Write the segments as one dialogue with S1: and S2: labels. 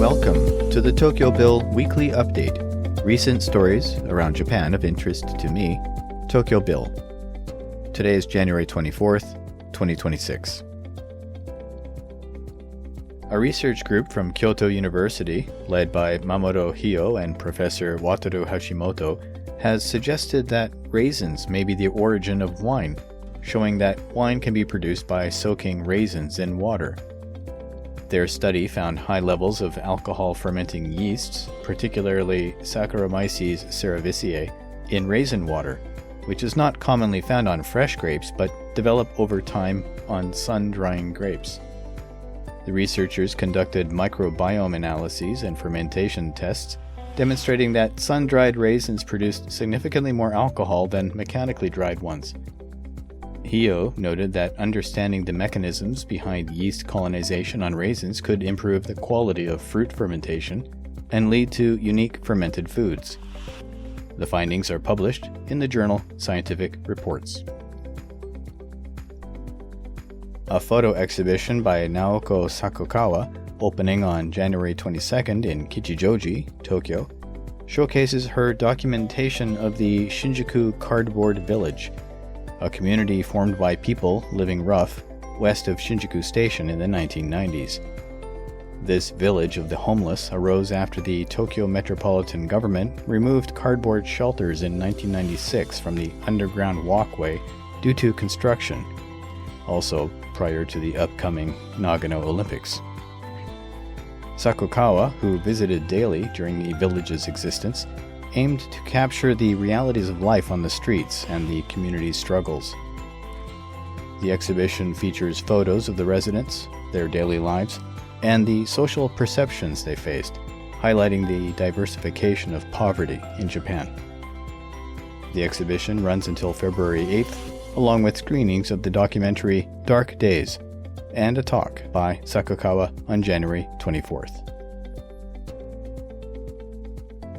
S1: Welcome to the TokyoBill Weekly Update. Recent stories around Japan of interest to me, TokyoBill. Today is January 24th, 2026. A research group from Kyoto University, led by Mamoru Hio and Professor Wataru Hashimoto, has suggested that raisins may be the origin of wine, showing that wine can be produced by soaking raisins in water. Their study found high levels of alcohol-fermenting yeasts, particularly Saccharomyces cerevisiae, in raisin water, which is not commonly found on fresh grapes but develop over time on sun-drying grapes. The researchers conducted microbiome analyses and fermentation tests, demonstrating that sun-dried raisins produced significantly more alcohol than mechanically dried ones. Hio noted that understanding the mechanisms behind yeast colonization on raisins could improve the quality of fruit fermentation and lead to unique fermented foods. The findings are published in the journal Scientific Reports. A photo exhibition by Naoko Sakukawa, opening on January 22nd in Kichijoji, Tokyo, showcases her documentation of the Shinjuku Cardboard Village, a community formed by people living rough west of Shinjuku Station in the 1990s. This village of the homeless arose after the Tokyo Metropolitan Government removed cardboard shelters in 1996 from the underground walkway due to construction, also prior to the upcoming Nagano Olympics. Sakukawa, who visited daily during the village's existence, aimed to capture the realities of life on the streets and the community's struggles. The exhibition features photos of the residents, their daily lives, and the social perceptions they faced, highlighting the diversification of poverty in Japan. The exhibition runs until February 8th, along with screenings of the documentary Dark Days and a talk by Sakukawa on January 24th.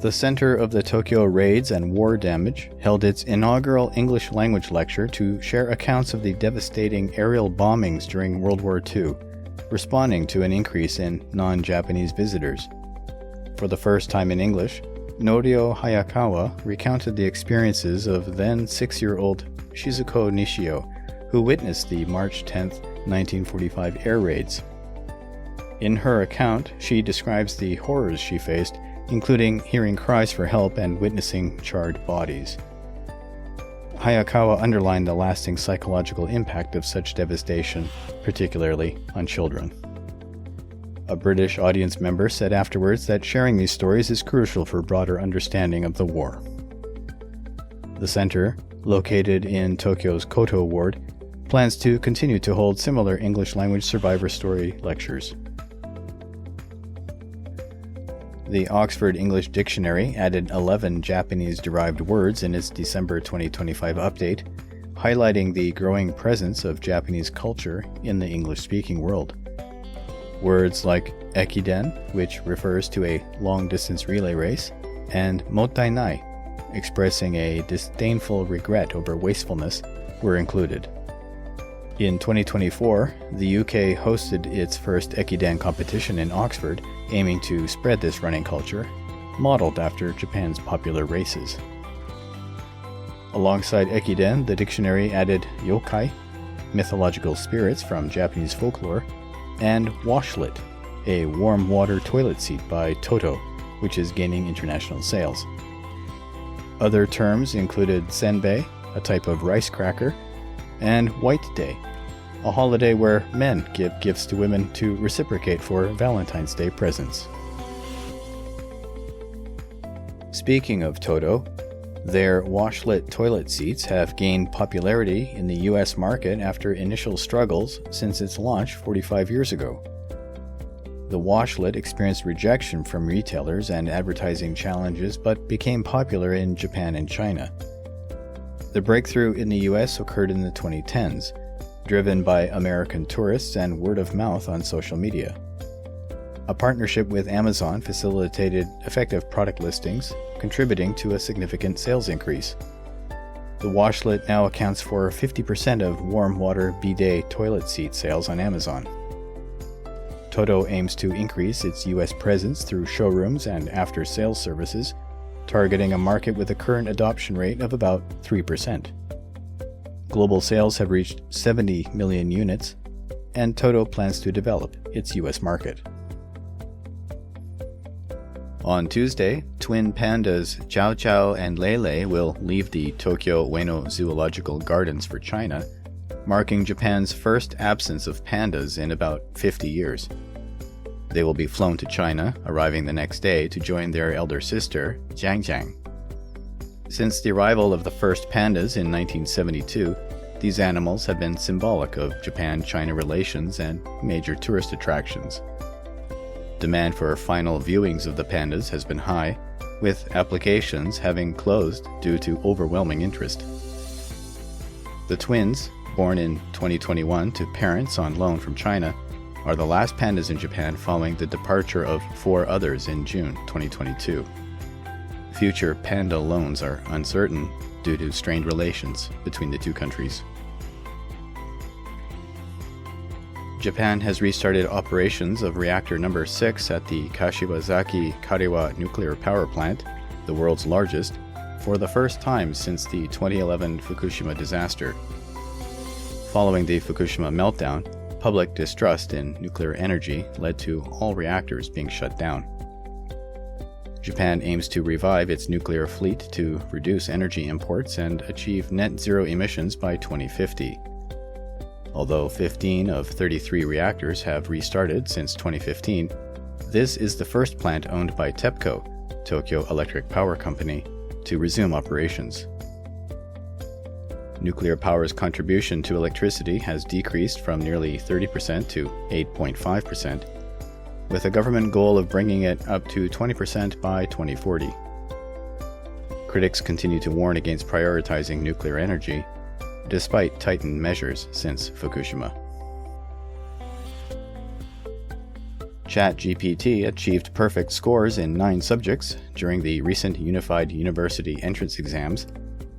S1: The Center of the Tokyo Raids and War Damage held its inaugural English language lecture to share accounts of the devastating aerial bombings during World War II, responding to an increase in non-Japanese visitors. For the first time in English, Norio Hayakawa recounted the experiences of then 6-year-old Shizuko Nishio, who witnessed the March 10, 1945 air raids. In her account, she describes the horrors she faced, including hearing cries for help and witnessing charred bodies. Hayakawa underlined the lasting psychological impact of such devastation, particularly on children. A British audience member said afterwards that sharing these stories is crucial for broader understanding of the war. The center, located in Tokyo's Koto ward, plans to continue to hold similar English language survivor story lectures. The Oxford English Dictionary added 11 Japanese-derived words in its December 2025 update, highlighting the growing presence of Japanese culture in the English-speaking world. Words like ekiden, which refers to a long-distance relay race, and mottainai, expressing a disdainful regret over wastefulness, were included. In 2024, the UK hosted its first ekiden competition in Oxford, aiming to spread this running culture, modeled after Japan's popular races. Alongside ekiden, the dictionary added yokai, mythological spirits from Japanese folklore, and washlet, a warm water toilet seat by Toto, which is gaining international sales. Other terms included senbei, a type of rice cracker, and White Day, a holiday where men give gifts to women to reciprocate for Valentine's Day presents. Speaking of Toto, their washlet toilet seats have gained popularity in the US market after initial struggles since its launch 45 years ago. The washlet experienced rejection from retailers and advertising challenges but became popular in Japan and China. The breakthrough in the US occurred in the 2010s, driven by American tourists and word of mouth on social media. A partnership with Amazon facilitated effective product listings, contributing to a significant sales increase. The washlet now accounts for 50% of warm water bidet toilet seat sales on Amazon. Toto aims to increase its U.S. presence through showrooms and after-sales services, targeting a market with a current adoption rate of about 3%. Global sales have reached 70 million units, and Toto plans to develop its U.S. market. On Tuesday, twin pandas Chow Chow and Lei Lei will leave the Tokyo Ueno Zoological Gardens for China, marking Japan's first absence of pandas in about 50 years. They will be flown to China, arriving the next day to join their elder sister, Jiang Jiang. Since the arrival of the first pandas in 1972, these animals have been symbolic of Japan-China relations and major tourist attractions. Demand for final viewings of the pandas has been high, with applications having closed due to overwhelming interest. The twins, born in 2021 to parents on loan from China, are the last pandas in Japan following the departure of 4 others in June 2022. Future panda loans are uncertain due to strained relations between the two countries. Japan has restarted operations of reactor number 6 at the Kashiwazaki Kariwa nuclear power plant, the world's largest, for the first time since the 2011 Fukushima disaster. Following the Fukushima meltdown, public distrust in nuclear energy led to all reactors being shut down. Japan aims to revive its nuclear fleet to reduce energy imports and achieve net zero emissions by 2050. Although 15 of 33 reactors have restarted since 2015, this is the first plant owned by TEPCO, Tokyo Electric Power Company, to resume operations. Nuclear power's contribution to electricity has decreased from nearly 30% to 8.5%, with a government goal of bringing it up to 20% by 2040. Critics continue to warn against prioritizing nuclear energy, despite tightened measures since Fukushima. ChatGPT achieved perfect scores in 9 subjects during the recent Unified University entrance exams,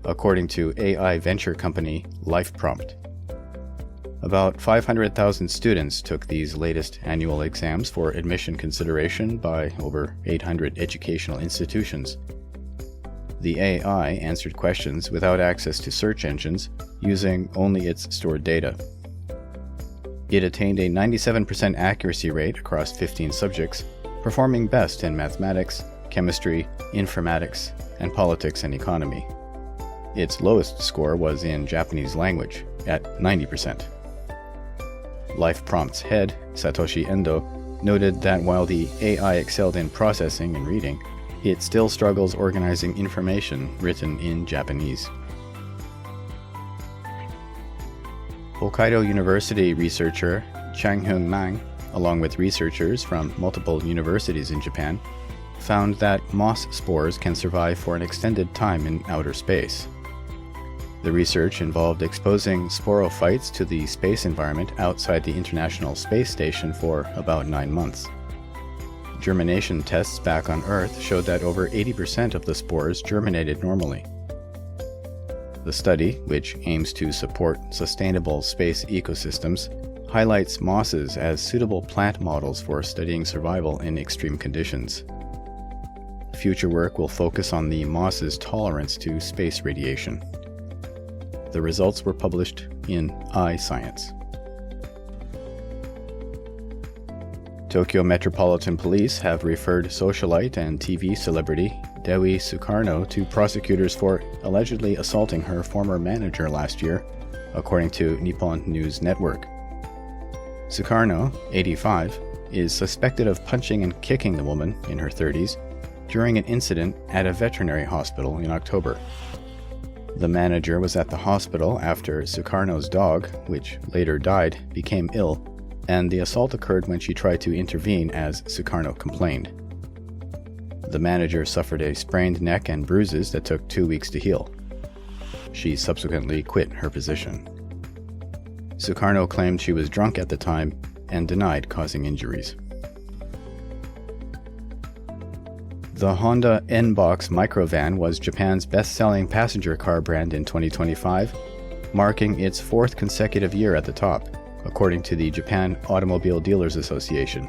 S1: according to AI venture company LifePrompt. About 500,000 students took these latest annual exams for admission consideration by over 800 educational institutions. The AI answered questions without access to search engines, using only its stored data. It attained a 97% accuracy rate across 15 subjects, performing best in mathematics, chemistry, informatics, and politics and economy. Its lowest score was in Japanese language, at 90%. LifePrompt's head, Satoshi Endo, noted that while the AI excelled in processing and reading, it still struggles organizing information written in Japanese. Hokkaido University researcher Chang-Hyun Mang, along with researchers from multiple universities in Japan, found that moss spores can survive for an extended time in outer space. The research involved exposing sporophytes to the space environment outside the International Space Station for about 9 months. Germination tests back on Earth showed that over 80% of the spores germinated normally. The study, which aims to support sustainable space ecosystems, highlights mosses as suitable plant models for studying survival in extreme conditions. Future work will focus on the moss's tolerance to space radiation. The results were published in iScience. Tokyo Metropolitan Police have referred socialite and TV celebrity Dewi Sukarno to prosecutors for allegedly assaulting her former manager last year, according to Nippon News Network. Sukarno, 85, is suspected of punching and kicking the woman in her 30s during an incident at a veterinary hospital in October. The manager was at the hospital after Sukarno's dog, which later died, became ill, and the assault occurred when she tried to intervene as Sukarno complained. The manager suffered a sprained neck and bruises that took 2 weeks to heal. She subsequently quit her position. Sukarno claimed she was drunk at the time and denied causing injuries. The Honda N-Box microvan was Japan's best-selling passenger car brand in 2025, marking its 4th consecutive year at the top, according to the Japan Automobile Dealers Association.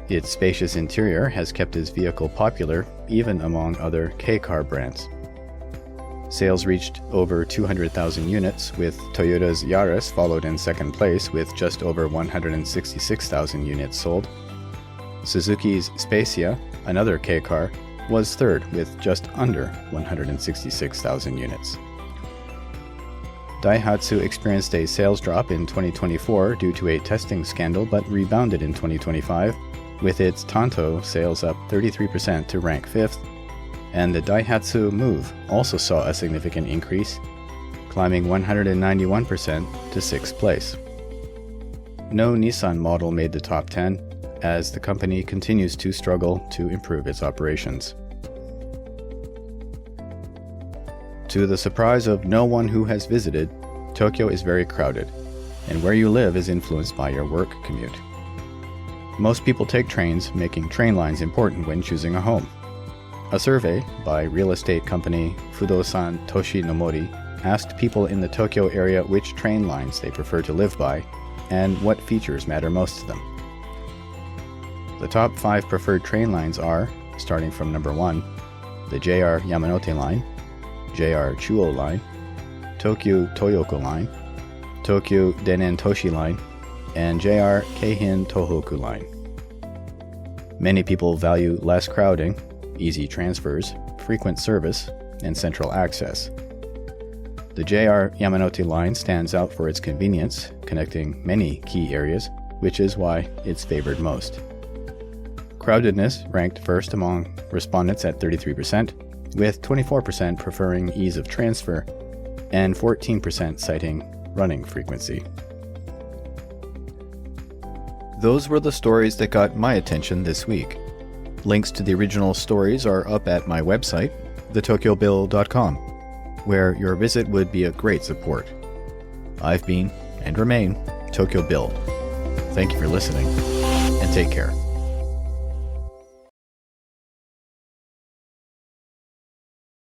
S1: Its spacious interior has kept his vehicle popular even among other K-car brands. Sales reached over 200,000 units, with Toyota's Yaris followed in second place with just over 166,000 units sold. Suzuki's Spacia, another K-car, was third with just under 166,000 units. Daihatsu experienced a sales drop in 2024 due to a testing scandal but rebounded in 2025, with its Tanto sales up 33% to rank 5th, and the Daihatsu Move also saw a significant increase, climbing 191% to 6th place. No Nissan model made the top 10, as the company continues to struggle to improve its operations. To the surprise of no one who has visited, Tokyo is very crowded, and where you live is influenced by your work commute. Most people take trains, making train lines important when choosing a home. A survey by real estate company Fudosan Toshi Nomori asked people in the Tokyo area which train lines they prefer to live by and what features matter most to them. The top 5 preferred train lines are, starting from number 1, the JR Yamanote Line, JR Chuo Line, Tokyu Toyoko Line, Tokyu Denen Toshi Line, and JR Keihin Tohoku Line. Many people value less crowding, easy transfers, frequent service, and central access. The JR Yamanote Line stands out for its convenience, connecting many key areas, which is why it's favored most. Crowdedness ranked first among respondents at 33%, with 24% preferring ease of transfer and 14% citing running frequency. Those were the stories that got my attention this week. Links to the original stories are up at my website, theTokyoBill.com, where your visit would be a great support. I've been, and remain, Tokyo Bill. Thank you for listening, and take care.